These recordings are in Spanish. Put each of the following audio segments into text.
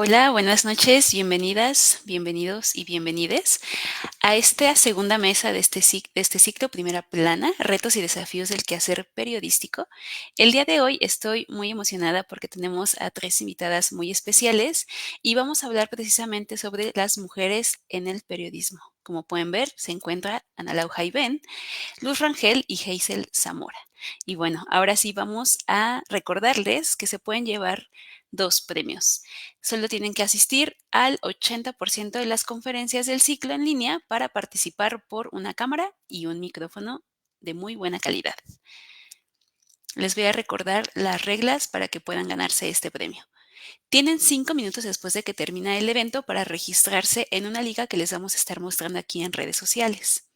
Hola, buenas noches, bienvenidas, bienvenidos y bienvenides a esta segunda mesa de este ciclo Primera Plana, retos y desafíos del quehacer periodístico. El día de hoy estoy muy emocionada porque tenemos a tres invitadas muy especiales y vamos a hablar precisamente sobre las mujeres en el periodismo. Como pueden ver, se encuentra Ana Lau Jaivén, Luz Rangel y Hazel Zamora. Y bueno, ahora sí vamos a recordarles que se pueden llevar dos premios. Solo tienen que asistir al 80% de las conferencias del ciclo en línea para participar por una cámara y un micrófono de muy buena calidad. Les voy a recordar las reglas para que puedan ganarse este premio. Tienen 5 minutos después de que termina el evento para registrarse en una liga que les vamos a estar mostrando aquí en redes sociales.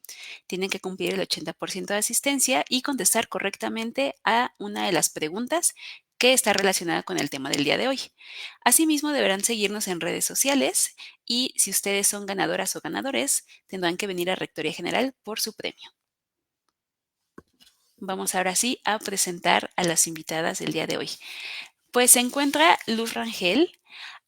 Tienen que cumplir el 80% de asistencia y contestar correctamente a una de las preguntas que está relacionada con el tema del día de hoy. Asimismo, deberán seguirnos en redes sociales y si ustedes son ganadoras o ganadores, tendrán que venir a Rectoría General por su premio. Vamos ahora sí a presentar a las invitadas del día de hoy. Pues se encuentra Luz Rangel.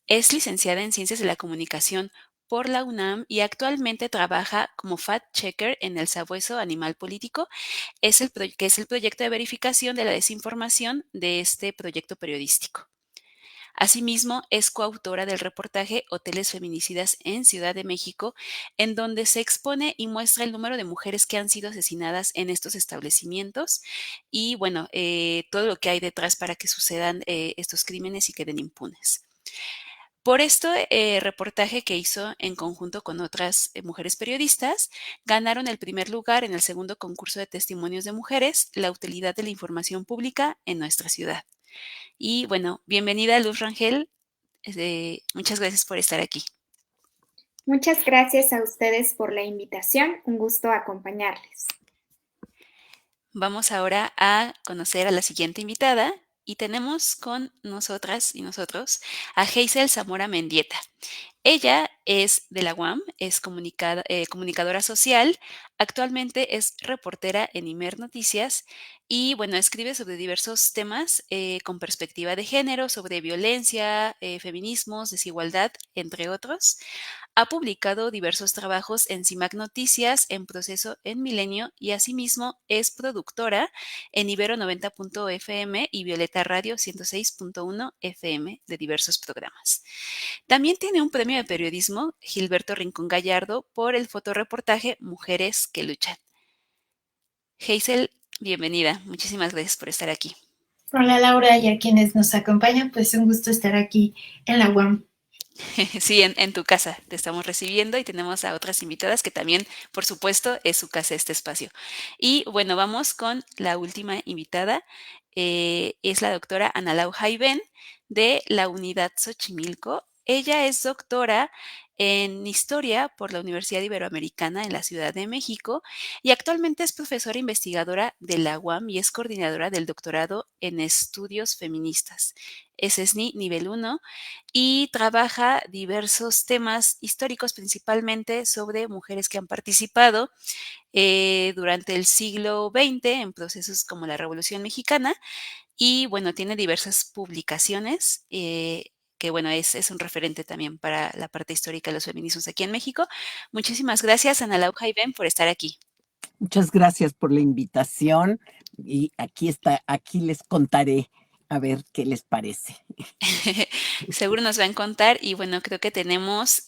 Es licenciada en Ciencias de la Comunicación por la UNAM y actualmente trabaja como fact-checker en el Sabueso Animal Político, que es el proyecto de verificación de la desinformación de este proyecto periodístico. Asimismo, es coautora del reportaje Hoteles Feminicidas en Ciudad de México, en donde se expone y muestra el número de mujeres que han sido asesinadas en estos establecimientos y, bueno, todo lo que hay detrás para que sucedan estos crímenes y queden impunes. Por este reportaje que hizo en conjunto con otras mujeres periodistas, ganaron el primer lugar en el segundo concurso de testimonios de mujeres, la utilidad de la información pública en nuestra ciudad. Y bueno, bienvenida Luz Rangel, muchas gracias por estar aquí. Muchas gracias a ustedes por la invitación, un gusto acompañarles. Vamos ahora a conocer a la siguiente invitada y tenemos con nosotras y nosotros a Hazel Zamora Mendieta. Ella es de la UAM, es comunicadora social, actualmente es reportera en Imer Noticias y, bueno, escribe sobre diversos temas con perspectiva de género, sobre violencia, feminismos, desigualdad, entre otros. Ha publicado diversos trabajos en CIMAC Noticias, en Proceso en Milenio y asimismo es productora en Ibero 90.fm y Violeta Radio 106.1 FM de diversos programas. También tiene un premio de periodismo Gilberto Rincón Gallardo por el fotoreportaje Mujeres que luchan. Hazel, bienvenida. Muchísimas gracias por estar aquí. Hola Laura y a quienes nos acompañan, pues un gusto estar aquí en la UAM. Sí, en tu casa te estamos recibiendo y tenemos a otras invitadas que también, por supuesto, es su casa este espacio. Y bueno, vamos con la última invitada. Es la doctora Ana Lau Jaivén de la Unidad Xochimilco. Ella es doctora en Historia por la Universidad Iberoamericana en la Ciudad de México y actualmente es profesora investigadora de la UAM y es coordinadora del doctorado en estudios feministas. Es SNI nivel 1 y trabaja diversos temas históricos, principalmente sobre mujeres que han participado durante el siglo XX en procesos como la Revolución Mexicana y, bueno, tiene diversas publicaciones. Que bueno, es un referente también para la parte histórica de los feminismos aquí en México. Muchísimas gracias, Ana Lau Jaivén, por estar aquí. Muchas gracias por la invitación y aquí les contaré a ver qué les parece. Seguro nos van a contar y bueno, creo que tenemos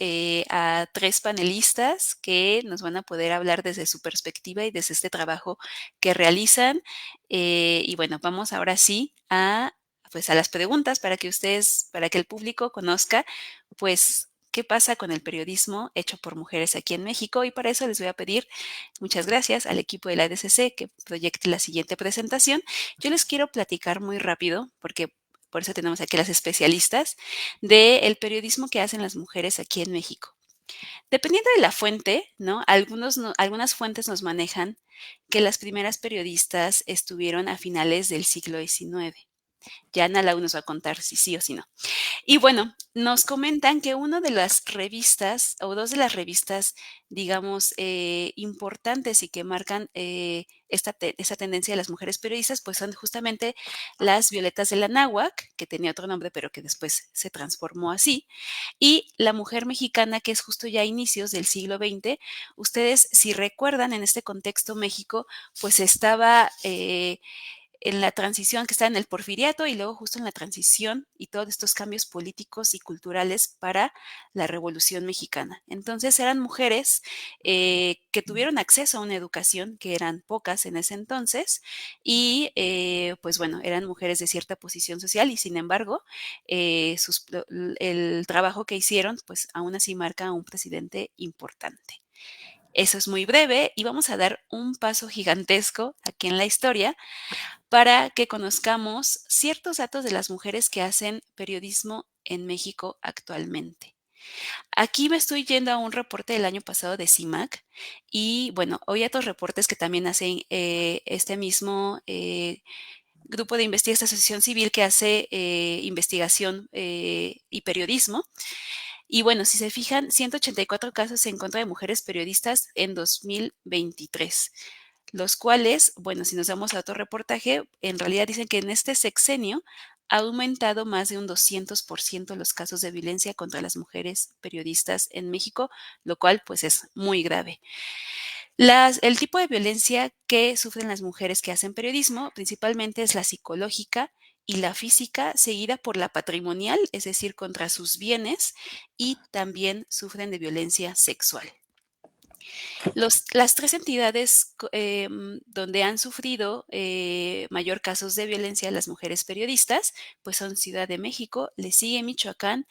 a tres panelistas que nos van a poder hablar desde su perspectiva y desde este trabajo que realizan. Y bueno, vamos ahora sí pues a las preguntas para que ustedes, para que el público conozca, pues qué pasa con el periodismo hecho por mujeres aquí en México y para eso les voy a pedir muchas gracias al equipo de la ADCC que proyecte la siguiente presentación. Yo les quiero platicar muy rápido porque por eso tenemos aquí a las especialistas, del periodismo que hacen las mujeres aquí en México. Dependiendo de la fuente, ¿no? Algunas fuentes nos manejan que las primeras periodistas estuvieron a finales del siglo XIX. Ya Ana Lau nos va a contar si sí o si no. Y bueno, nos comentan que una de las revistas o dos de las revistas, digamos, importantes y que marcan esta tendencia de las mujeres periodistas, pues son justamente las Violetas de la Náhuac, que tenía otro nombre, pero que después se transformó así, y La Mujer Mexicana, que es justo ya a inicios del siglo XX. Ustedes, si recuerdan, en este contexto México, pues estaba en la transición, que está en el porfiriato y luego justo en la transición y todos estos cambios políticos y culturales para la Revolución Mexicana. Entonces eran mujeres que tuvieron acceso a una educación, que eran pocas en ese entonces, y pues bueno, eran mujeres de cierta posición social y sin embargo el trabajo que hicieron pues aún así marca a un presidente importante. Eso es muy breve y vamos a dar un paso gigantesco aquí en la historia para que conozcamos ciertos datos de las mujeres que hacen periodismo en México actualmente. Aquí me estoy yendo a un reporte del año pasado de CIMAC y bueno, hoy otros reportes que también hacen este mismo grupo de investigación, esta asociación civil que hace investigación y periodismo. Y bueno, si se fijan, 184 casos en contra de mujeres periodistas en 2023, los cuales, bueno, si nos damos a otro reportaje, en realidad dicen que en este sexenio ha aumentado más de un 200% los casos de violencia contra las mujeres periodistas en México, lo cual pues es muy grave. El tipo de violencia que sufren las mujeres que hacen periodismo principalmente es la psicológica y la física, seguida por la patrimonial, es decir, contra sus bienes, y también sufren de violencia sexual. Las tres entidades donde han sufrido mayor casos de violencia las mujeres periodistas, pues son Ciudad de México, le sigue Michoacán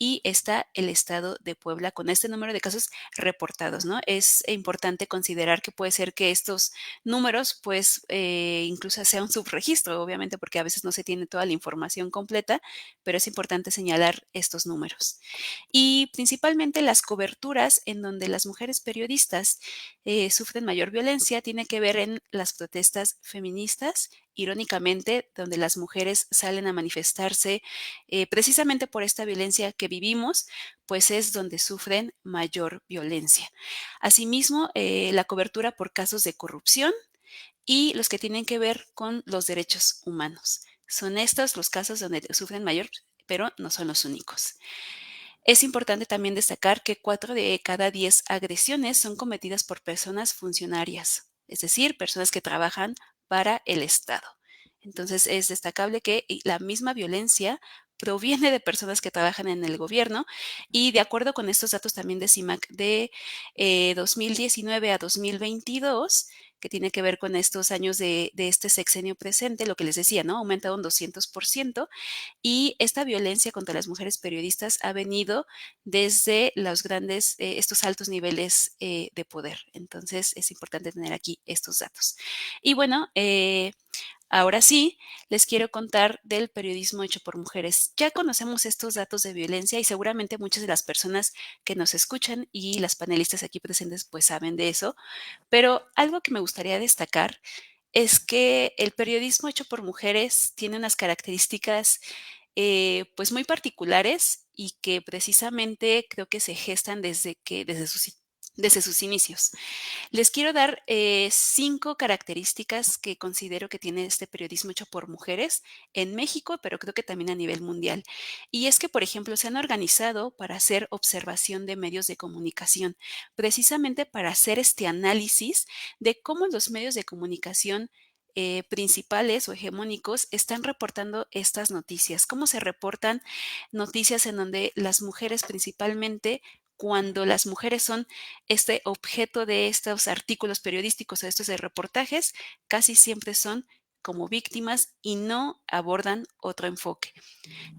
y está el estado de Puebla con este número de casos reportados, ¿no? Es importante considerar que puede ser que estos números, pues, incluso sea un subregistro, obviamente, porque a veces no se tiene toda la información completa, pero es importante señalar estos números. Y principalmente las coberturas en donde las mujeres periodistas sufren mayor violencia tiene que ver en las protestas feministas, irónicamente, donde las mujeres salen a manifestarse precisamente por esta violencia que vivimos, pues es donde sufren mayor violencia. Asimismo, la cobertura por casos de corrupción y los que tienen que ver con los derechos humanos. Son estos los casos donde sufren mayor, pero no son los únicos. Es importante también destacar que 4 de cada 10 agresiones son cometidas por personas funcionarias, es decir, personas que trabajan para el Estado. Entonces, es destacable que la misma violencia proviene de personas que trabajan en el gobierno y de acuerdo con estos datos también de CIMAC de 2019 a 2022, que tiene que ver con estos años de este sexenio presente, lo que les decía, ¿no? Ha aumentado un 200%. Y esta violencia contra las mujeres periodistas ha venido desde los grandes, estos altos niveles de poder. Entonces es importante tener aquí estos datos. Y bueno, ahora sí, les quiero contar del periodismo hecho por mujeres. Ya conocemos estos datos de violencia y seguramente muchas de las personas que nos escuchan y las panelistas aquí presentes pues saben de eso, pero algo que me gustaría destacar es que el periodismo hecho por mujeres tiene unas características pues muy particulares y que precisamente creo que se gestan desde sus inicios. Les quiero dar 5 características que considero que tiene este periodismo hecho por mujeres en México, pero creo que también a nivel mundial. Y es que, por ejemplo, se han organizado para hacer observación de medios de comunicación, precisamente para hacer este análisis de cómo los medios de comunicación principales o hegemónicos están reportando estas noticias, cómo se reportan noticias en donde las mujeres principalmente, cuando las mujeres son este objeto de estos artículos periodísticos o estos de reportajes, casi siempre son como víctimas y no abordan otro enfoque.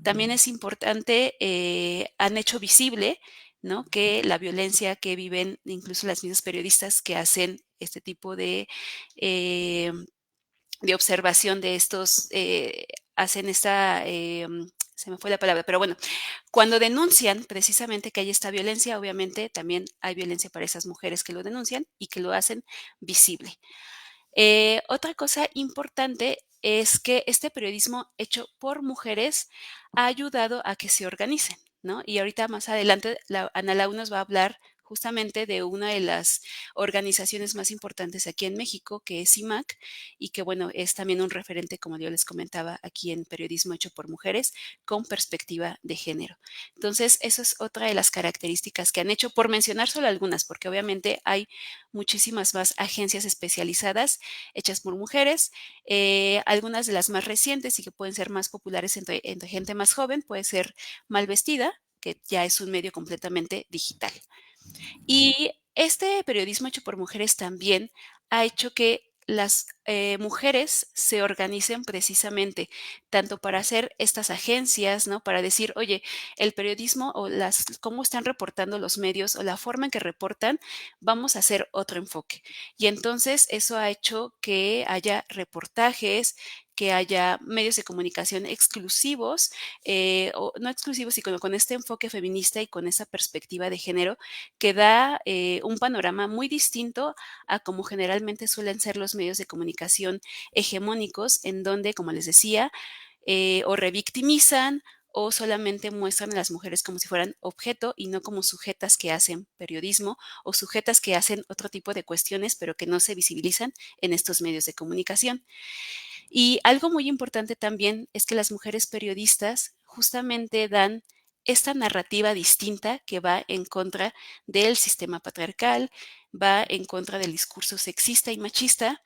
También es importante, han hecho visible, ¿no?, que la violencia que viven incluso las mismas periodistas que hacen este tipo eh, de observación de estos, hacen esta, se me fue la palabra, pero bueno, cuando denuncian precisamente que hay esta violencia, obviamente también hay violencia para esas mujeres que lo denuncian y que lo hacen visible. Otra cosa importante es que este periodismo hecho por mujeres ha ayudado a que se organicen, ¿no? Y ahorita más adelante Ana Lau nos va a hablar justamente de una de las organizaciones más importantes aquí en México, que es CIMAC, y que bueno, es también un referente, como yo les comentaba, aquí en periodismo hecho por mujeres con perspectiva de género. Entonces, eso es otra de las características que han hecho, por mencionar solo algunas, porque obviamente hay muchísimas más agencias especializadas hechas por mujeres. Algunas de las más recientes y que pueden ser más populares entre gente más joven, puede ser Mal Vestida, que ya es un medio completamente digital. Y este periodismo hecho por mujeres también ha hecho que las mujeres se organicen precisamente tanto para hacer estas agencias, ¿no? Para decir, oye, el periodismo o cómo están reportando los medios o la forma en que reportan, vamos a hacer otro enfoque. Y entonces eso ha hecho que haya reportajes, que haya medios de comunicación exclusivos, o no exclusivos, sino con este enfoque feminista y con esa perspectiva de género que da un panorama muy distinto a como generalmente suelen ser los medios de comunicación hegemónicos, en donde, como les decía, o revictimizan o solamente muestran a las mujeres como si fueran objeto y no como sujetas que hacen periodismo o sujetas que hacen otro tipo de cuestiones, pero que no se visibilizan en estos medios de comunicación. Y algo muy importante también es que las mujeres periodistas justamente dan esta narrativa distinta que va en contra del sistema patriarcal, va en contra del discurso sexista y machista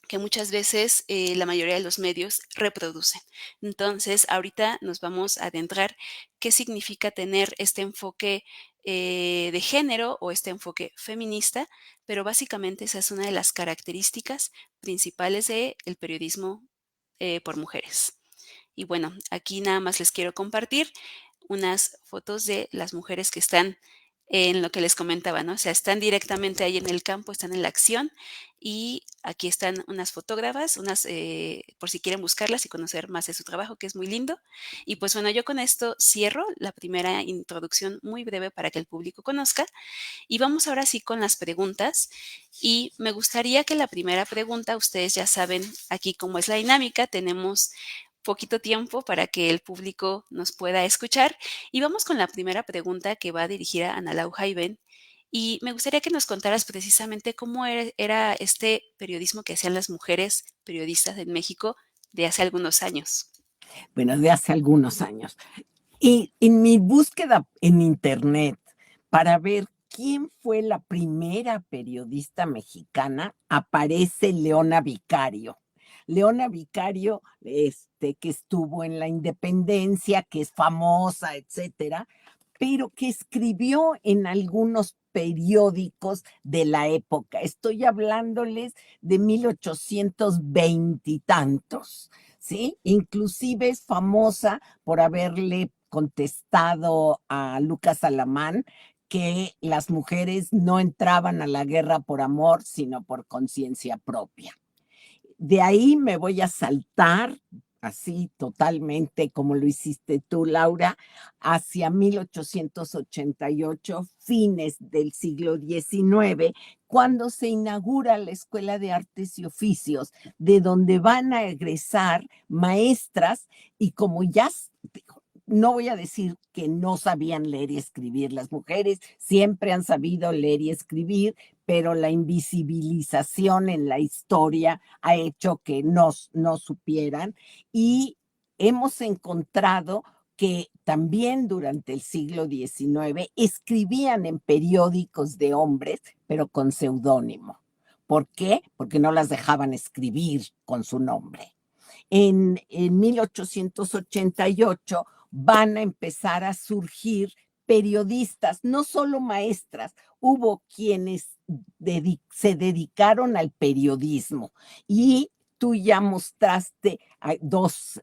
que muchas veces la mayoría de los medios reproducen. Entonces, ahorita nos vamos a adentrar qué significa tener este enfoque de género o este enfoque feminista, pero básicamente esa es una de las características principales del periodismo por mujeres. Y bueno, aquí nada más les quiero compartir unas fotos de las mujeres que están en lo que les comentaba, ¿no? O sea, están directamente ahí en el campo, están en la acción y aquí están unas fotógrafas, por si quieren buscarlas y conocer más de su trabajo, que es muy lindo. Y pues bueno, yo con esto cierro la primera introducción muy breve para que el público conozca y vamos ahora sí con las preguntas. Y me gustaría que la primera pregunta, ustedes ya saben aquí cómo es la dinámica, tenemos poquito tiempo para que el público nos pueda escuchar. Y vamos con la primera pregunta que va dirigida a Ana Lau Jaiben. Y me gustaría que nos contaras precisamente cómo era este periodismo que hacían las mujeres periodistas en México de hace algunos años. Bueno, de hace algunos años. Y en mi búsqueda en internet para ver quién fue la primera periodista mexicana, aparece Leona Vicario. Leona Vicario, que estuvo en la Independencia, que es famosa, etcétera, pero que escribió en algunos periódicos de la época. Estoy hablándoles de 1820 y tantos, ¿sí? Inclusive es famosa por haberle contestado a Lucas Alamán que las mujeres no entraban a la guerra por amor, sino por conciencia propia. De ahí me voy a saltar, así totalmente como lo hiciste tú, Laura, hacia 1888, fines del siglo XIX, cuando se inaugura la Escuela de Artes y Oficios, de donde van a egresar maestras y como ya no voy a decir que no sabían leer y escribir, las mujeres siempre han sabido leer y escribir, pero la invisibilización en la historia ha hecho que no supieran y hemos encontrado que también durante el siglo XIX escribían en periódicos de hombres, pero con seudónimo. ¿Por qué? Porque no las dejaban escribir con su nombre. En 1888 van a empezar a surgir periodistas, no solo maestras, hubo quienes se dedicaron al periodismo y tú ya mostraste dos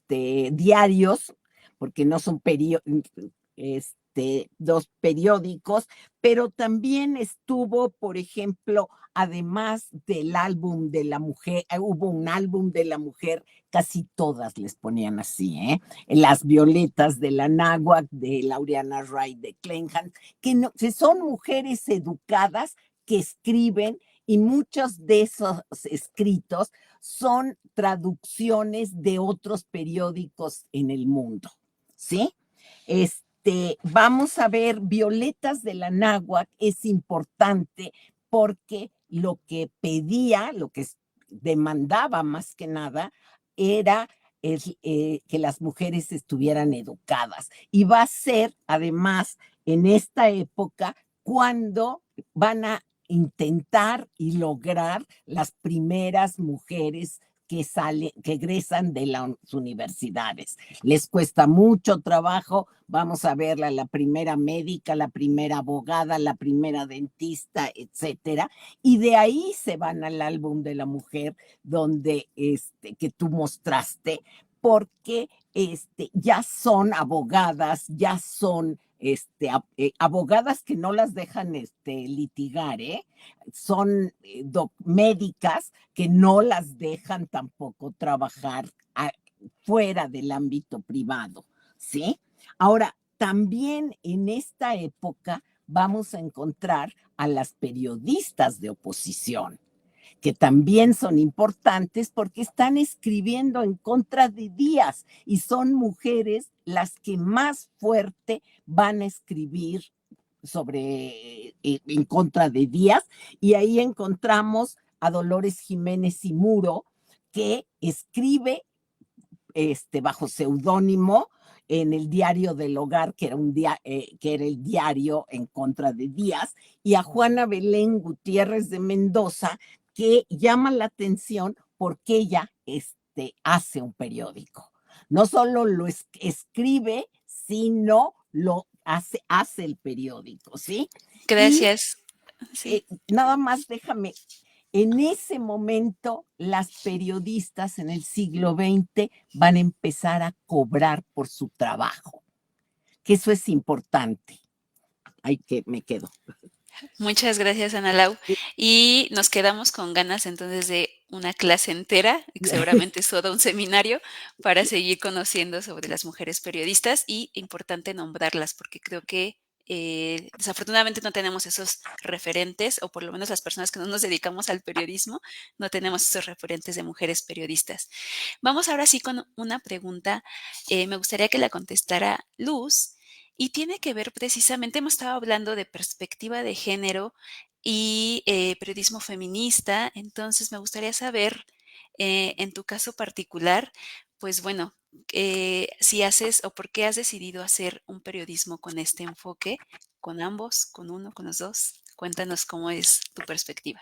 diarios, porque no son dos periódicos, pero también estuvo, por ejemplo, además del álbum de la mujer, hubo un álbum de la mujer, casi todas les ponían así, Las Violetas de la Náhuac, de Laureana Wright, de Kleinhans, que son mujeres educadas que escriben y muchos de esos escritos son traducciones de otros periódicos en el mundo, ¿sí? Vamos a ver, Violetas de la Náhuac es importante porque lo que pedía, lo que demandaba más que nada, era que las mujeres estuvieran educadas. Y va a ser, además, en esta época, cuando van a intentar y lograr las primeras mujeres que egresan de las universidades. Les cuesta mucho trabajo, vamos a verla, la primera médica, la primera abogada, la primera dentista, etcétera, y de ahí se van al álbum de la mujer donde que tú mostraste, porque ya son abogadas, ya son abogadas que no las dejan litigar, son médicas que no las dejan tampoco trabajar fuera del ámbito privado, ¿sí? Ahora, también en esta época vamos a encontrar a las periodistas de oposición, que también son importantes porque están escribiendo en contra de Díaz y son mujeres las que más fuerte van a escribir en contra de Díaz, y ahí encontramos a Dolores Jiménez y Muro, que escribe bajo seudónimo en el Diario del Hogar, que era el diario en contra de Díaz, y a Juana Belén Gutiérrez de Mendoza, que llama la atención porque ella hace un periódico. No solo lo escribe, sino lo hace el periódico, ¿sí? Gracias. Y, sí. Nada más déjame, en ese momento las periodistas en el siglo XX van a empezar a cobrar por su trabajo, que eso es importante. Ay, que me quedo. Muchas gracias, Ana Lau. Y nos quedamos con ganas entonces de una clase entera, seguramente es todo un seminario, para seguir conociendo sobre las mujeres periodistas y importante nombrarlas, porque creo que desafortunadamente no tenemos esos referentes, o por lo menos las personas que no nos dedicamos al periodismo, no tenemos esos referentes de mujeres periodistas. Vamos ahora sí con una pregunta, me gustaría que la contestara Luz. Y tiene que ver precisamente, hemos estado hablando de perspectiva de género y periodismo feminista, entonces me gustaría saber, en tu caso particular, pues bueno, si haces o por qué has decidido hacer un periodismo con este enfoque, con ambos, con uno, con los dos. Cuéntanos cómo es tu perspectiva.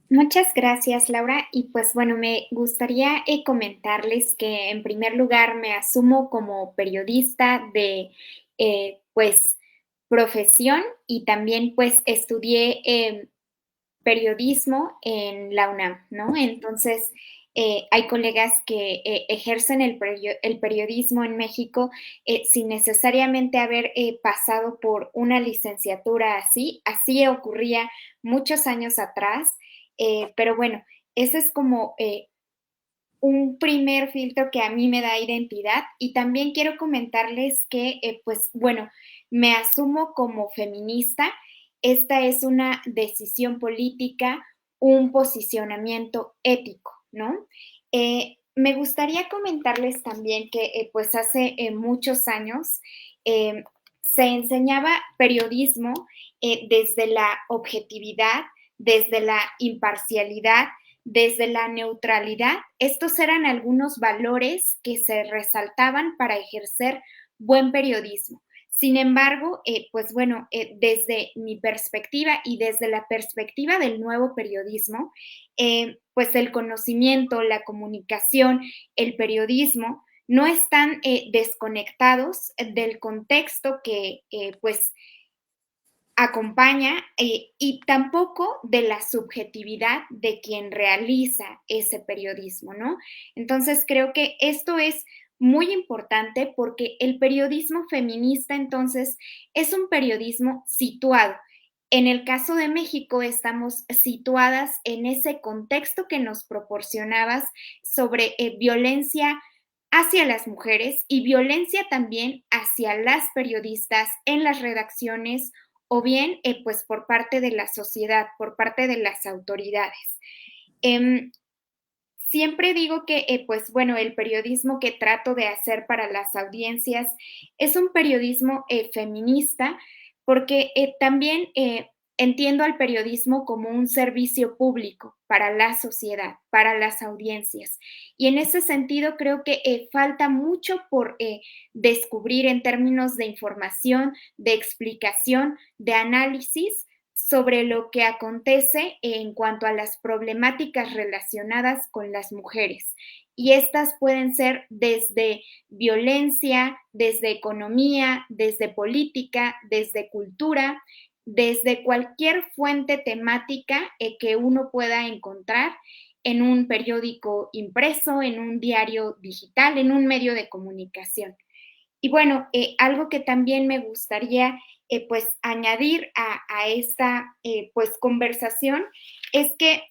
Muchas gracias, Laura. Y pues bueno, me gustaría comentarles que en primer lugar me asumo como periodista de pues profesión y también pues estudié periodismo en la UNAM, ¿no? Entonces, hay colegas que ejercen el periodismo en México sin necesariamente haber pasado por una licenciatura así. Así ocurría muchos años atrás, pero bueno, ese es como un primer filtro que a mí me da identidad. Y también quiero comentarles que, pues bueno, me asumo como feminista. Esta es una decisión política, un posicionamiento ético, ¿no? Me gustaría comentarles también que, pues hace muchos años eh, se enseñaba periodismo desde la objetividad, desde la imparcialidad, desde la neutralidad. Estos eran algunos valores que se resaltaban para ejercer buen periodismo. Sin embargo, pues bueno, desde mi perspectiva y desde la perspectiva del nuevo periodismo, pues el conocimiento, la comunicación, el periodismo no están desconectados del contexto que pues acompaña y tampoco de la subjetividad de quien realiza ese periodismo, ¿no? Entonces creo que esto es muy importante porque el periodismo feminista entonces es un periodismo situado. En el caso de México estamos situadas en ese contexto que nos proporcionabas sobre violencia hacia las mujeres y violencia también hacia las periodistas en las redacciones o bien pues por parte de la sociedad, por parte de las autoridades. Em, Siempre digo que, pues bueno, el periodismo que trato de hacer para las audiencias es un periodismo feminista, porque también entiendo al periodismo como un servicio público para la sociedad, para las audiencias. Y en ese sentido creo que falta mucho por descubrir en términos de información, de explicación, de análisis sobre lo que acontece en cuanto a las problemáticas relacionadas con las mujeres. Y estas pueden ser desde violencia, desde economía, desde política, desde cultura, desde cualquier fuente temática que uno pueda encontrar en un periódico impreso, en un diario digital, en un medio de comunicación. Y bueno, algo que también me gustaría pues añadir a esta pues conversación es que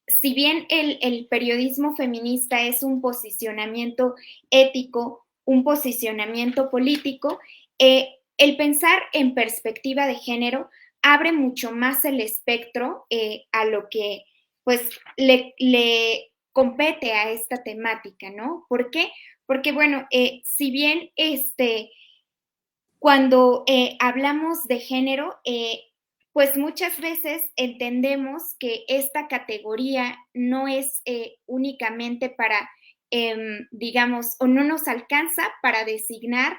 si bien el periodismo feminista es un posicionamiento ético, un posicionamiento político, el pensar en perspectiva de género abre mucho más el espectro a lo que pues le compete a esta temática, ¿no? ¿Por qué? Porque bueno, si bien cuando hablamos de género, pues muchas veces entendemos que esta categoría no es únicamente para, digamos, o no nos alcanza para designar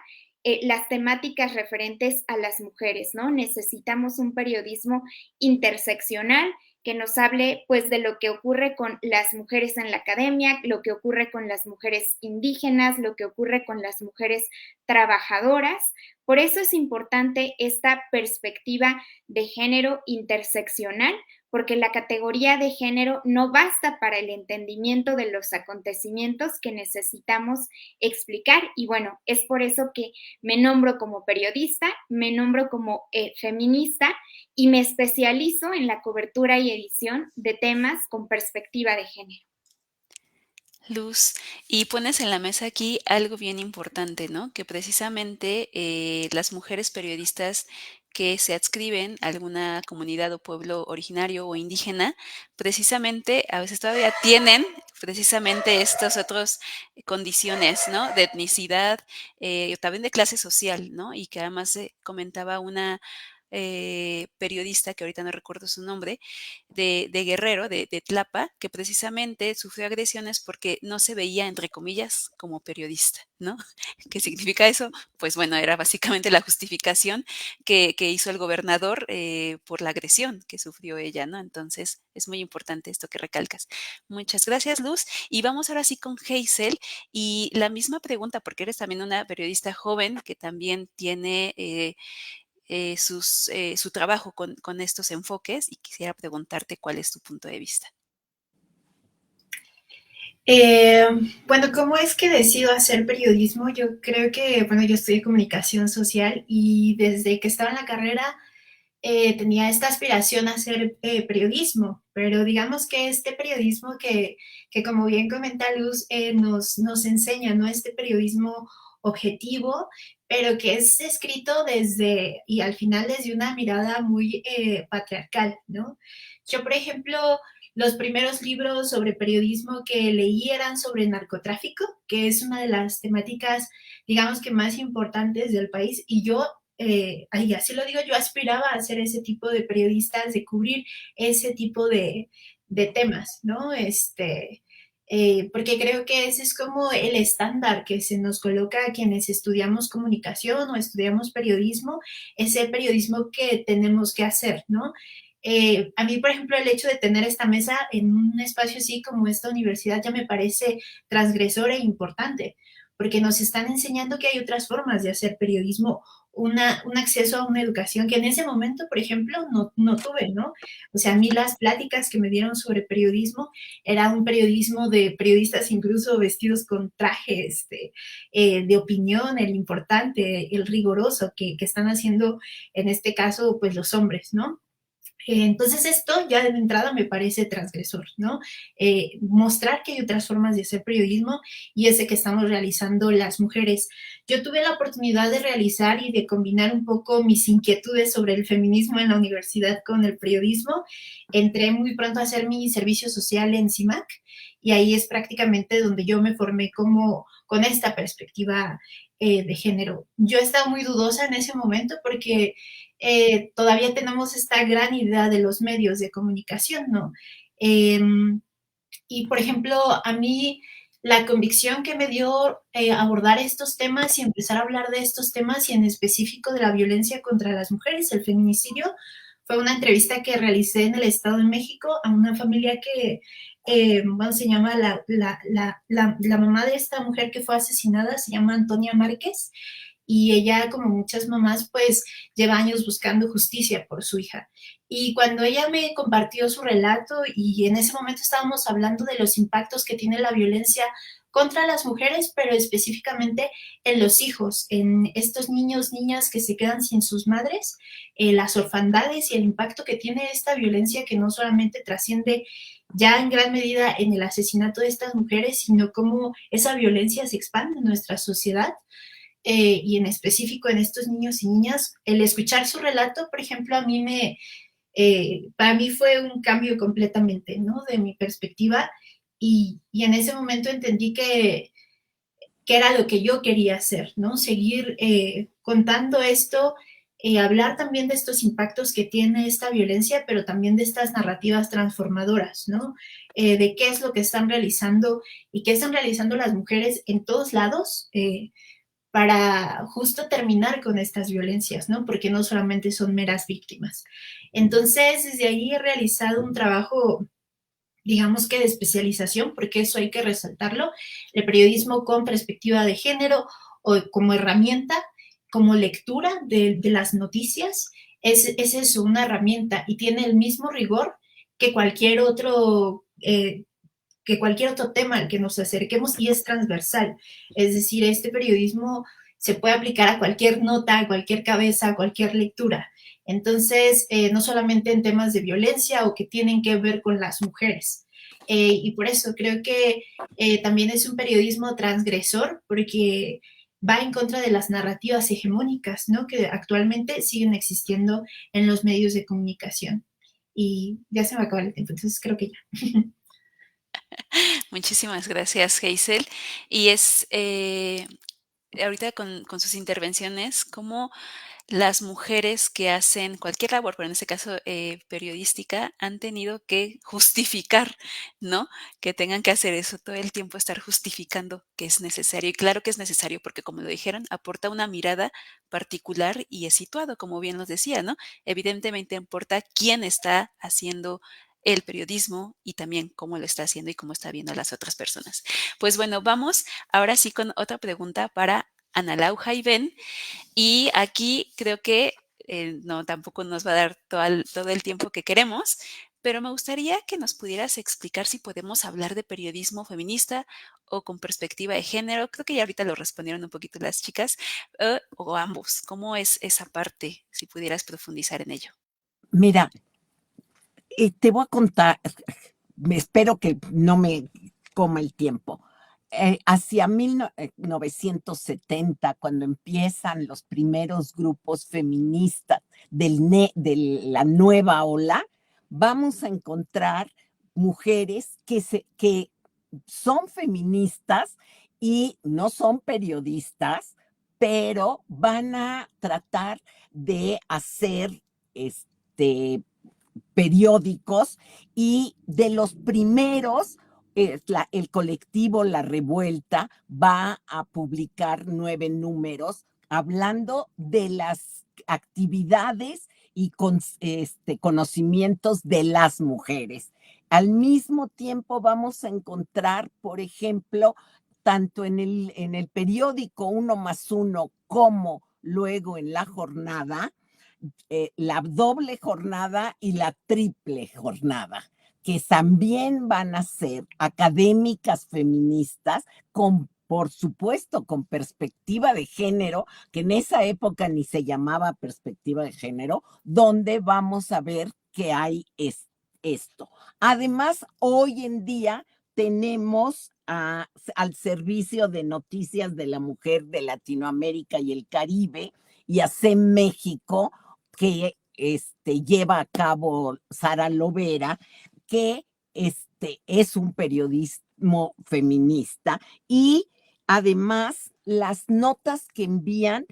las temáticas referentes a las mujeres, ¿no? Necesitamos un periodismo interseccional que nos hable pues de lo que ocurre con las mujeres en la academia, lo que ocurre con las mujeres indígenas, lo que ocurre con las mujeres trabajadoras. Por eso es importante esta perspectiva de género interseccional, porque la categoría de género no basta para el entendimiento de los acontecimientos que necesitamos explicar. Y bueno, es por eso que me nombro como periodista, me nombro como feminista y me especializo en la cobertura y edición de temas con perspectiva de género. Luz, y pones en la mesa aquí algo bien importante, ¿no? Que precisamente las mujeres periodistas que se adscriben a alguna comunidad o pueblo originario o indígena, precisamente a veces todavía tienen precisamente estas otras condiciones, ¿no? De etnicidad, también de clase social, ¿no? Y que además comentaba una periodista, que ahorita no recuerdo su nombre, de Guerrero, de Tlapa, que precisamente sufrió agresiones porque no se veía, entre comillas, como periodista, ¿no? ¿Qué significa eso? Pues bueno, era básicamente la justificación que hizo el gobernador por la agresión que sufrió ella, ¿no? Entonces, es muy importante esto que recalcas. Muchas gracias, Luz. Y vamos ahora sí con Hazel. Y la misma pregunta, porque eres también una periodista joven que también tiene su trabajo con estos enfoques y quisiera preguntarte cuál es tu punto de vista. Bueno, ¿cómo es que decido hacer periodismo? Yo creo que, bueno, yo estudié comunicación social y desde que estaba en la carrera tenía esta aspiración a hacer periodismo, pero digamos que este periodismo que como bien comenta Luz, nos enseña, ¿no? Este periodismo objetivo, pero que es escrito desde, y al final desde una mirada muy patriarcal, ¿no? Yo, por ejemplo, los primeros libros sobre periodismo que leí eran sobre narcotráfico, que es una de las temáticas, digamos que más importantes del país, y yo así lo digo, yo aspiraba a ser ese tipo de periodistas, de cubrir ese tipo de temas, ¿no? Porque creo que ese es como el estándar que se nos coloca a quienes estudiamos comunicación o estudiamos periodismo, ese periodismo que tenemos que hacer, ¿no? A mí, por ejemplo, el hecho de tener esta mesa en un espacio así como esta universidad ya me parece transgresor e importante, porque nos están enseñando que hay otras formas de hacer periodismo, un acceso a una educación que en ese momento, por ejemplo, no tuve, ¿no? O sea, a mí las pláticas que me dieron sobre periodismo era un periodismo de periodistas incluso vestidos con trajes de opinión, el importante, el riguroso que están haciendo en este caso, pues los hombres, ¿no? Entonces esto ya de entrada me parece transgresor, ¿no? Mostrar que hay otras formas de hacer periodismo y ese que estamos realizando las mujeres. Yo tuve la oportunidad de realizar y de combinar un poco mis inquietudes sobre el feminismo en la universidad con el periodismo. Entré muy pronto a hacer mi servicio social en CIMAC y ahí es prácticamente donde yo me formé como con esta perspectiva de género. Yo estaba muy dudosa en ese momento porque todavía tenemos esta gran idea de los medios de comunicación, ¿no? Eh, y, por ejemplo, a mí la convicción que me dio abordar estos temas y empezar a hablar de estos temas y en específico de la violencia contra las mujeres, el feminicidio, fue una entrevista que realicé en el Estado de México a una familia que, bueno, se llama la mamá de esta mujer que fue asesinada, se llama Antonia Márquez, y ella, como muchas mamás, pues lleva años buscando justicia por su hija. Y cuando ella me compartió su relato y en ese momento estábamos hablando de los impactos que tiene la violencia contra las mujeres, pero específicamente en los hijos, en estos niños, niñas que se quedan sin sus madres, las orfandades y el impacto que tiene esta violencia que no solamente trasciende ya en gran medida en el asesinato de estas mujeres, sino cómo esa violencia se expande en nuestra sociedad. Y en específico en estos niños y niñas, el escuchar su relato, por ejemplo, a mí para mí fue un cambio completamente, ¿no? De mi perspectiva y en ese momento entendí que era lo que yo quería hacer, ¿no? Seguir contando esto, hablar también de estos impactos que tiene esta violencia, pero también de estas narrativas transformadoras, ¿no? De qué es lo que están realizando y qué están realizando las mujeres en todos lados, para justo terminar con estas violencias, ¿no? Porque no solamente son meras víctimas. Entonces, desde ahí he realizado un trabajo, digamos que de especialización, porque eso hay que resaltarlo, el periodismo con perspectiva de género o como herramienta, como lectura de las noticias, es eso, una herramienta y tiene el mismo rigor que cualquier otro tema al que nos acerquemos y es transversal. Es decir, este periodismo se puede aplicar a cualquier nota, a cualquier cabeza, a cualquier lectura. Entonces, no solamente en temas de violencia o que tienen que ver con las mujeres. Y por eso creo que también es un periodismo transgresor porque va en contra de las narrativas hegemónicas, ¿no? Que actualmente siguen existiendo en los medios de comunicación. Y ya se me acaba el tiempo, entonces creo que ya. Muchísimas gracias, Hazel. Y es ahorita con sus intervenciones, cómo las mujeres que hacen cualquier labor, pero en este caso periodística, han tenido que justificar, ¿no? Que tengan que hacer eso todo el tiempo, estar justificando que es necesario. Y claro que es necesario porque, como lo dijeron, aporta una mirada particular y es situado, como bien nos decía, ¿no? Evidentemente importa quién está haciendo el periodismo y también cómo lo está haciendo y cómo está viendo a las otras personas. Pues bueno, vamos ahora sí con otra pregunta para Ana Lau Jaiven. Y aquí creo que no, tampoco nos va a dar todo el tiempo que queremos, pero me gustaría que nos pudieras explicar si podemos hablar de periodismo feminista o con perspectiva de género. Creo que ya ahorita lo respondieron un poquito las chicas, o ambos. ¿Cómo es esa parte? Si pudieras profundizar en ello. Mira, te voy a contar, espero que no me coma el tiempo. Hacia 1970, cuando empiezan los primeros grupos feministas de la nueva ola, vamos a encontrar mujeres que son feministas y no son periodistas, pero van a tratar de hacer periódicos y de los primeros, el colectivo La Revuelta va a publicar 9 números hablando de las actividades y conocimientos de las mujeres. Al mismo tiempo vamos a encontrar, por ejemplo, tanto en el periódico Uno más Uno como luego en La Jornada, la doble jornada y la triple jornada, que también van a ser académicas feministas con por supuesto, con perspectiva de género, que en esa época ni se llamaba perspectiva de género, donde vamos a ver que hay esto. Además, hoy en día tenemos al servicio de noticias de la mujer de Latinoamérica y el Caribe y hace México, que lleva a cabo Sara Lovera, que es un periodismo feminista y además las notas que envían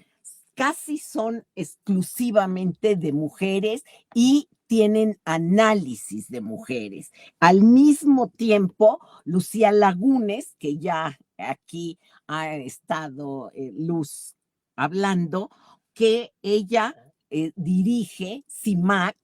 casi son exclusivamente de mujeres y tienen análisis de mujeres. Al mismo tiempo, Lucía Lagunes, que ya aquí ha estado Luz hablando, que ella dirige CIMAC,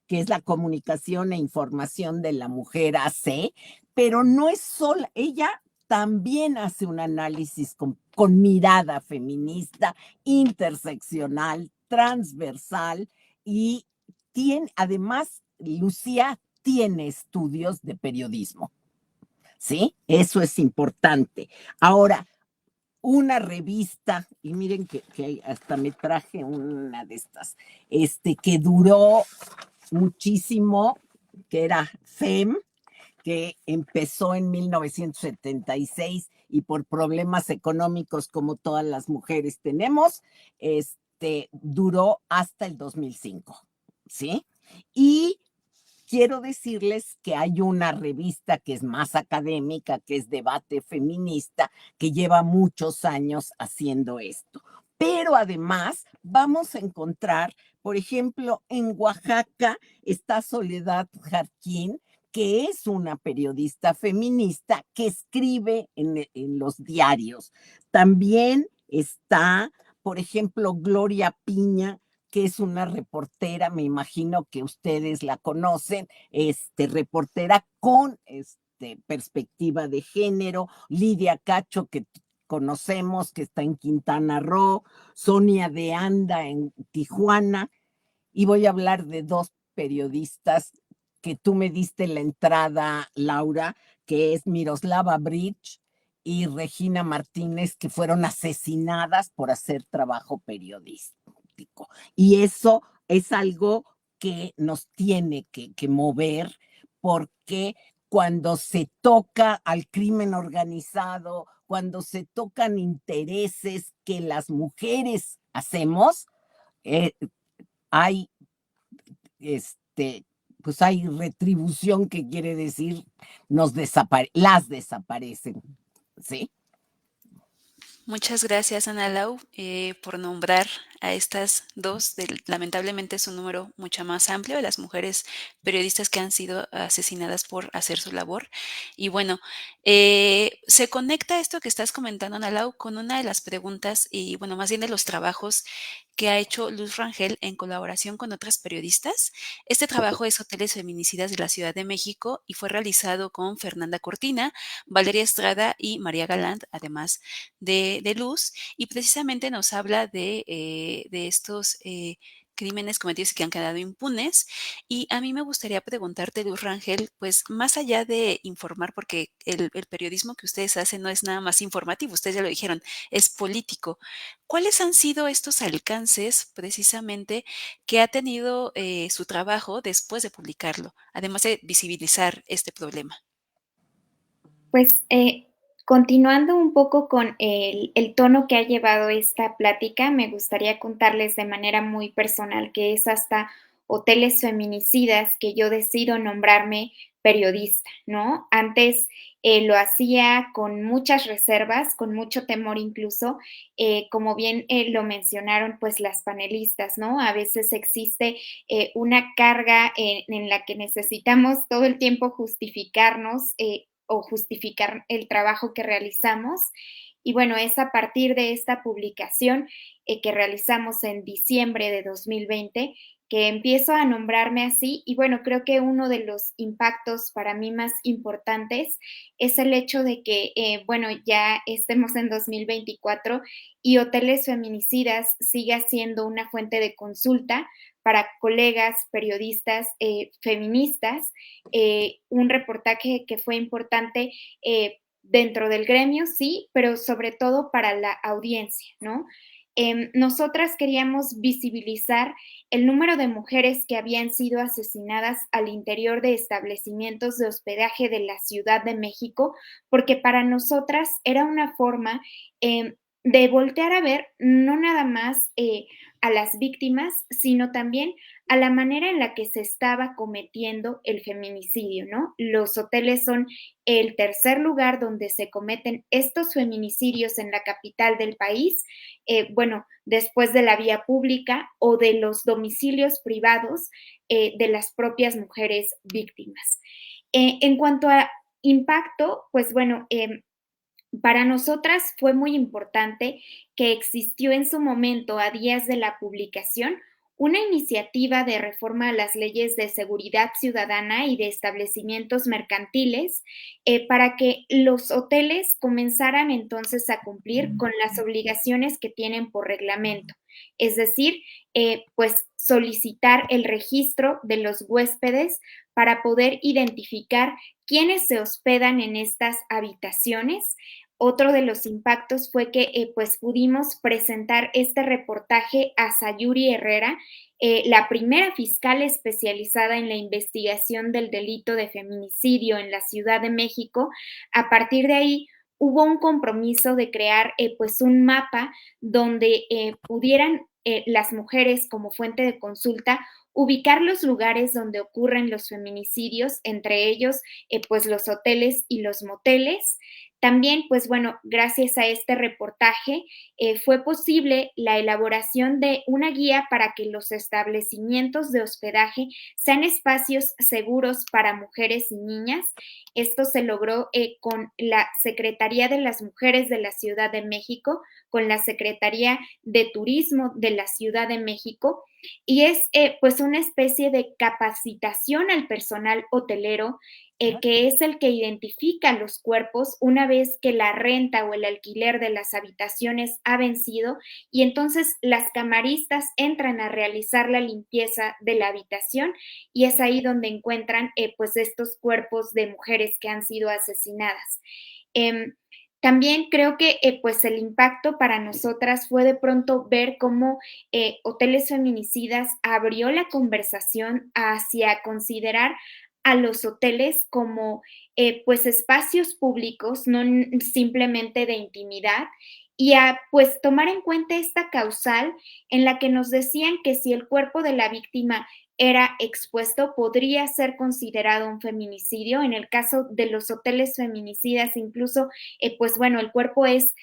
que es la Comunicación e Información de la Mujer AC, pero no es sola, ella también hace un análisis con mirada feminista, interseccional, transversal y además, Lucía tiene estudios de periodismo, ¿sí? Eso es importante. Ahora, una revista, y miren que hasta me traje una de estas, que duró muchísimo, que era FEM, que empezó en 1976 y por problemas económicos como todas las mujeres tenemos, duró hasta el 2005, ¿sí? Y quiero decirles que hay una revista que es más académica, que es Debate Feminista, que lleva muchos años haciendo esto. Pero además vamos a encontrar, por ejemplo, en Oaxaca está Soledad Jarquín, que es una periodista feminista que escribe en los diarios. También está, por ejemplo, Gloria Piña, que es una reportera, me imagino que ustedes la conocen, reportera con perspectiva de género, Lidia Cacho, que conocemos, que está en Quintana Roo, Sonia de Anda en Tijuana, y voy a hablar de dos periodistas que tú me diste la entrada, Laura, que es Miroslava Bridge y Regina Martínez, que fueron asesinadas por hacer trabajo periodístico. Y eso es algo que nos tiene que mover, porque cuando se toca al crimen organizado, cuando se tocan intereses que las mujeres hacemos, hay pues hay retribución, que quiere decir las desaparecen, ¿sí? Muchas gracias, Ana Lau, por nombrar a estas dos. Lamentablemente es un número mucho más amplio de las mujeres periodistas que han sido asesinadas por hacer su labor. Y bueno, se conecta esto que estás comentando, Ana Lau, con una de las preguntas y, bueno, más bien de los trabajos que ha hecho Luz Rangel en colaboración con otras periodistas. Este trabajo es Hoteles Feminicidas de la Ciudad de México y fue realizado con Fernanda Cortina, Valeria Estrada y María Galant, además de Luz, y precisamente nos habla de estos crímenes cometidos y que han quedado impunes. Y a mí me gustaría preguntarte, Luz Rangel, pues más allá de informar, porque el periodismo que ustedes hacen no es nada más informativo, ustedes ya lo dijeron, es político. ¿Cuáles han sido estos alcances precisamente que ha tenido su trabajo después de publicarlo, además de visibilizar este problema? Pues continuando un poco con el tono que ha llevado esta plática, me gustaría contarles de manera muy personal que es hasta Hoteles Feminicidas que yo decido nombrarme periodista, ¿no? Antes lo hacía con muchas reservas, con mucho temor incluso, como bien lo mencionaron pues las panelistas, ¿no? A veces existe una carga en la que necesitamos todo el tiempo justificarnos o justificar el trabajo que realizamos. Y bueno, es a partir de esta publicación que realizamos en diciembre de 2020 que empiezo a nombrarme así y bueno, creo que uno de los impactos para mí más importantes es el hecho de que, bueno, ya estemos en 2024 y Hoteles Feminicidas siga siendo una fuente de consulta para colegas periodistas feministas, un reportaje que fue importante dentro del gremio, sí, pero sobre todo para la audiencia, ¿no? Nosotras queríamos visibilizar el número de mujeres que habían sido asesinadas al interior de establecimientos de hospedaje de la Ciudad de México, porque para nosotras era una forma de voltear a ver no nada más a las víctimas, sino también a la manera en la que se estaba cometiendo el feminicidio, ¿no? Los hoteles son el tercer lugar donde se cometen estos feminicidios en la capital del país, bueno, después de la vía pública o de los domicilios privados de las propias mujeres víctimas. En cuanto a impacto, pues bueno, para nosotras fue muy importante que existió en su momento, a días de la publicación, una iniciativa de reforma a las leyes de seguridad ciudadana y de establecimientos mercantiles para que los hoteles comenzaran entonces a cumplir con las obligaciones que tienen por reglamento. Es decir, pues solicitar el registro de los huéspedes para poder identificar quiénes se hospedan en estas habitaciones. Otro de los impactos fue que pues pudimos presentar este reportaje a Sayuri Herrera, la primera fiscal especializada en la investigación del delito de feminicidio en la Ciudad de México. A partir de ahí hubo un compromiso de crear pues un mapa donde pudieran las mujeres como fuente de consulta ubicar los lugares donde ocurren los feminicidios, entre ellos pues los hoteles y los moteles. También, pues bueno, gracias a este reportaje fue posible la elaboración de una guía para que los establecimientos de hospedaje sean espacios seguros para mujeres y niñas. Esto se logró con la Secretaría de las Mujeres de la Ciudad de México, con la Secretaría de Turismo de la Ciudad de México, y es pues una especie de capacitación al personal hotelero que es el que identifica los cuerpos una vez que la renta o el alquiler de las habitaciones ha vencido, y entonces las camaristas entran a realizar la limpieza de la habitación y es ahí donde encuentran pues estos cuerpos de mujeres que han sido asesinadas. También creo que pues el impacto para nosotras fue de pronto ver cómo Hoteles Feminicidas abrió la conversación hacia considerar a los hoteles como pues espacios públicos, no simplemente de intimidad, y a pues tomar en cuenta esta causal en la que nos decían que si el cuerpo de la víctima era expuesto, podría ser considerado un feminicidio. En el caso de los hoteles feminicidas, incluso, pues bueno, el cuerpo es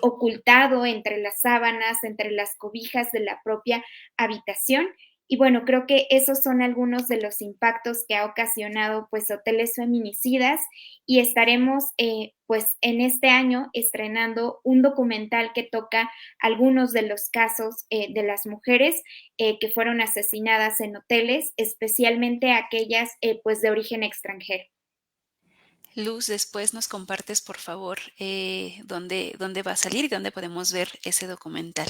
ocultado entre las sábanas, entre las cobijas de la propia habitación. Y bueno, creo que esos son algunos de los impactos que ha ocasionado pues Hoteles Feminicidas, y estaremos pues en este año estrenando un documental que toca algunos de los casos de las mujeres que fueron asesinadas en hoteles, especialmente aquellas pues de origen extranjero. Luz, después nos compartes, por favor, dónde va a salir y dónde podemos ver ese documental.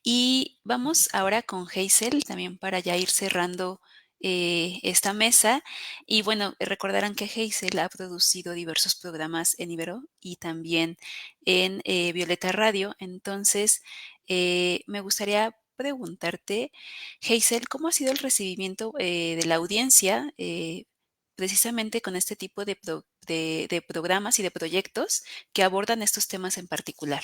Y vamos ahora con Hazel, también para ya ir cerrando esta mesa. Y bueno, recordarán que Hazel ha producido diversos programas en Ibero y también en Violeta Radio. Entonces, me gustaría preguntarte, Hazel, ¿cómo ha sido el recibimiento de la audiencia precisamente con este tipo de programas y de proyectos que abordan estos temas en particular?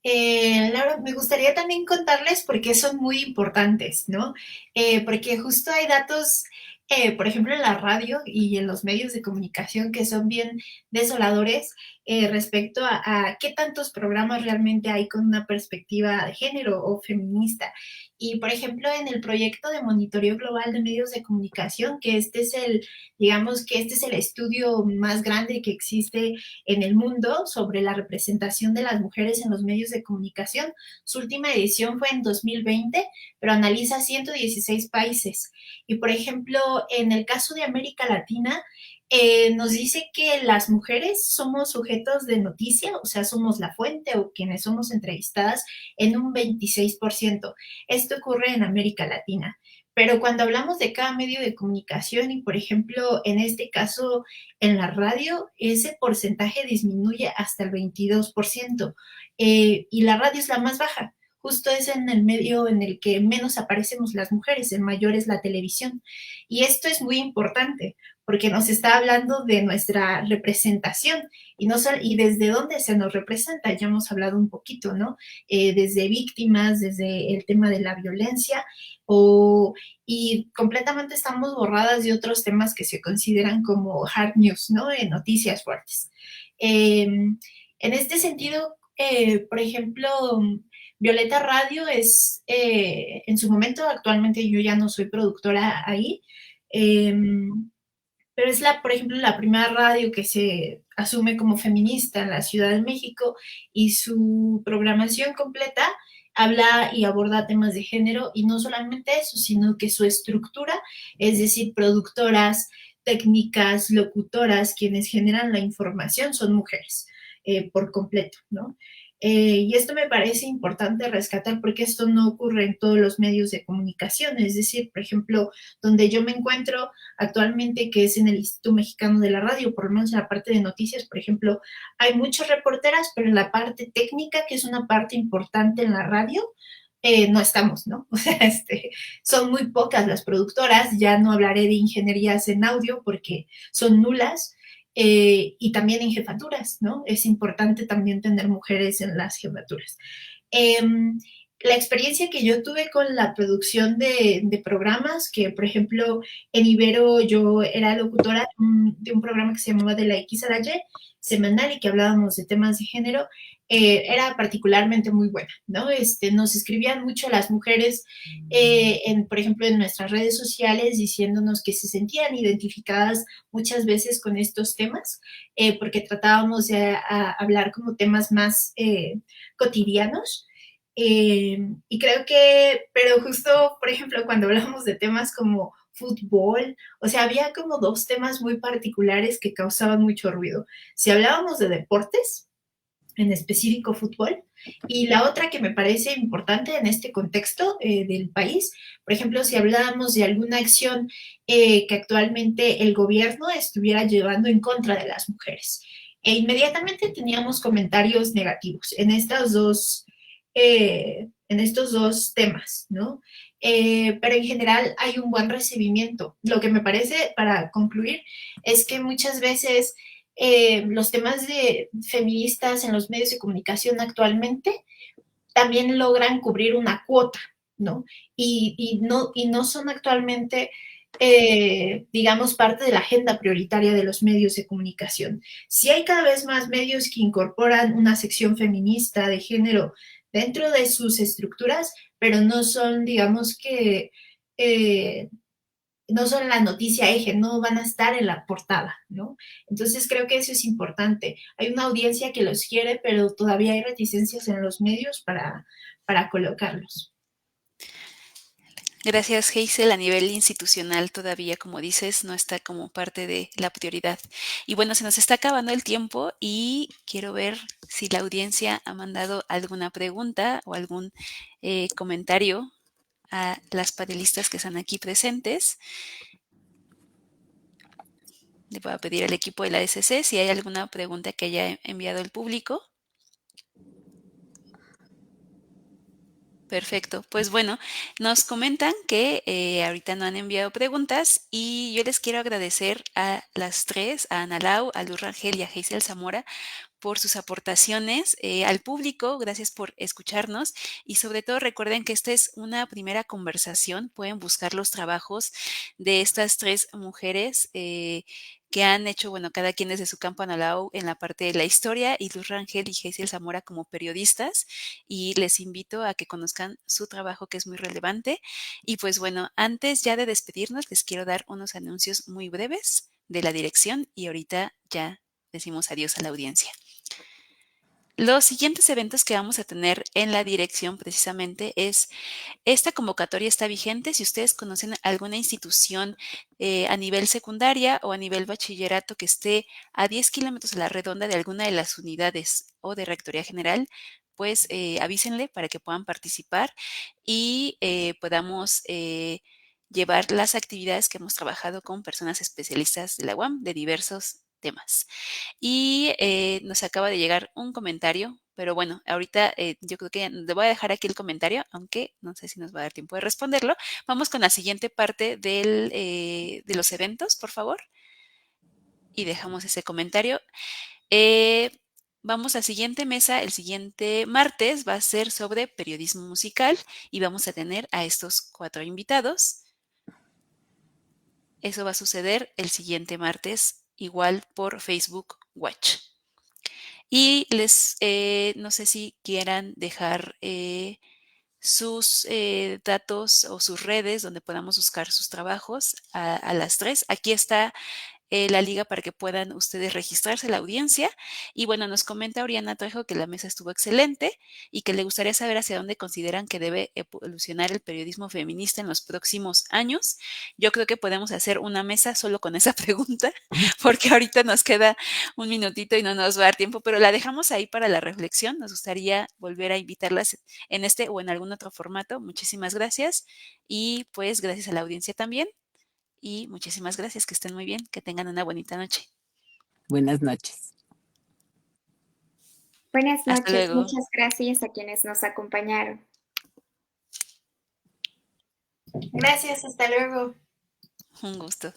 Laura, me gustaría también contarles por qué son muy importantes, ¿no? Porque justo hay datos, por ejemplo, en la radio y en los medios de comunicación que son bien desoladores respecto a qué tantos programas realmente hay con una perspectiva de género o feminista. Y, por ejemplo, en el proyecto de monitoreo global de medios de comunicación, que digamos que este es el estudio más grande que existe en el mundo sobre la representación de las mujeres en los medios de comunicación. Su última edición fue en 2020, pero analiza 116 países. Y, por ejemplo, en el caso de América Latina, nos dice que las mujeres somos sujetos de noticia, o sea, somos la fuente o quienes somos entrevistadas en un 26%. Esto ocurre en América Latina. Pero cuando hablamos de cada medio de comunicación y, por ejemplo, en este caso, en la radio, ese porcentaje disminuye hasta el 22%, y la radio es la más baja. Justo es en el medio en el que menos aparecemos las mujeres, el mayor es la televisión. Y esto es muy importante porque nos está hablando de nuestra representación y, no solo, y desde dónde se nos representa. Ya hemos hablado un poquito, ¿no? Desde víctimas, desde el tema de la violencia, o, y completamente estamos borradas de otros temas que se consideran como hard news, ¿no? Noticias fuertes. En este sentido, por ejemplo, Violeta Radio es, en su momento, actualmente yo ya no soy productora ahí, eh, pero es la, por ejemplo, la primera radio que se asume como feminista en la Ciudad de México, y su programación completa habla y aborda temas de género, y no solamente eso, sino que su estructura, es decir, productoras, técnicas, locutoras, quienes generan la información son mujeres, por completo, ¿no? Y esto me parece importante rescatar porque esto no ocurre en todos los medios de comunicación. Es decir, por ejemplo, donde yo me encuentro actualmente, que es en el Instituto Mexicano de la Radio, por lo menos en la parte de noticias, por ejemplo, hay muchas reporteras, pero en la parte técnica, que es una parte importante en la radio, no estamos, ¿no? O sea, son muy pocas las productoras, ya no hablaré de ingenierías en audio porque son nulas, y también en jefaturas, ¿no? Es importante también tener mujeres en las jefaturas. Eh, la experiencia que yo tuve con la producción de programas, que por ejemplo en Ibero yo era locutora de un programa que se llamaba De la X a la Y, semanal, y que hablábamos de temas de género, era particularmente muy buena, ¿no? Nos escribían mucho las mujeres, por ejemplo, en nuestras redes sociales, diciéndonos que se sentían identificadas muchas veces con estos temas, porque tratábamos de hablar como temas más cotidianos. Y creo que, pero justo, por ejemplo, cuando hablamos de temas como fútbol, o sea, había como dos temas muy particulares que causaban mucho ruido. Si hablábamos de deportes, en específico fútbol, y la otra que me parece importante en este contexto del país, por ejemplo, si hablábamos de alguna acción que actualmente el gobierno estuviera llevando en contra de las mujeres. Inmediatamente teníamos comentarios negativos en estos dos temas, ¿no? Pero en general hay un buen recibimiento. Lo que me parece, para concluir, es que muchas veces los temas de feministas en los medios de comunicación actualmente también logran cubrir una cuota, ¿no? Y no son actualmente, digamos, parte de la agenda prioritaria de los medios de comunicación. Sí hay cada vez más medios que incorporan una sección feminista de género dentro de sus estructuras, pero no son, digamos que, no son la noticia eje, no van a estar en la portada, ¿no? Entonces creo que eso es importante. Hay una audiencia que los quiere, pero todavía hay reticencias en los medios para colocarlos. Gracias, Hazel. A nivel institucional todavía, como dices, no está como parte de la prioridad. Y bueno, se nos está acabando el tiempo y quiero ver si la audiencia ha mandado alguna pregunta o algún comentario a las panelistas que están aquí presentes. Le voy a pedir al equipo de la SC si hay alguna pregunta que haya enviado el público. Perfecto. Pues bueno, nos comentan que ahorita no han enviado preguntas y yo les quiero agradecer a las tres, a Ana Lau, a Luz Rangel y a Hazel Zamora, por sus aportaciones, al público, gracias por escucharnos y sobre todo recuerden que esta es una primera conversación, pueden buscar los trabajos de estas tres mujeres que han hecho, bueno, cada quien desde su campo Analao en la parte de la historia y Luz Rangel y Hazel Zamora como periodistas y les invito a que conozcan su trabajo que es muy relevante y pues bueno, antes ya de despedirnos les quiero dar unos anuncios muy breves de la dirección y ahorita ya decimos adiós a la audiencia. Los siguientes eventos que vamos a tener en la dirección precisamente es, esta convocatoria está vigente si ustedes conocen alguna institución a nivel secundaria o a nivel bachillerato que esté a 10 kilómetros a la redonda de alguna de las unidades o de Rectoría General, pues avísenle para que puedan participar y podamos llevar las actividades que hemos trabajado con personas especialistas de la UAM de diversos temas. Y nos acaba de llegar un comentario, pero bueno, ahorita yo creo que le voy a dejar aquí el comentario, aunque no sé si nos va a dar tiempo de responderlo. Vamos con la siguiente parte de los eventos, por favor. Y dejamos ese comentario. Vamos a siguiente mesa, el siguiente martes va a ser sobre periodismo musical y vamos a tener a estos 4 invitados. Eso va a suceder el siguiente martes, igual por Facebook Watch. Y no sé si quieran dejar sus datos o sus redes donde podamos buscar sus trabajos a las 3. Aquí está la liga para que puedan ustedes registrarse la audiencia. Y bueno, nos comenta Oriana Trejo que la mesa estuvo excelente y que le gustaría saber hacia dónde consideran que debe evolucionar el periodismo feminista en los próximos años. Yo creo que podemos hacer una mesa solo con esa pregunta, porque ahorita nos queda un minutito y no nos va a dar tiempo, pero la dejamos ahí para la reflexión. Nos gustaría volver a invitarlas en este o en algún otro formato. Muchísimas gracias y pues gracias a la audiencia también. Y muchísimas gracias, que estén muy bien, que tengan una bonita noche. Buenas noches. Buenas Hasta noches, luego. muchas gracias a quienes nos acompañaron. Gracias, hasta luego. Un gusto.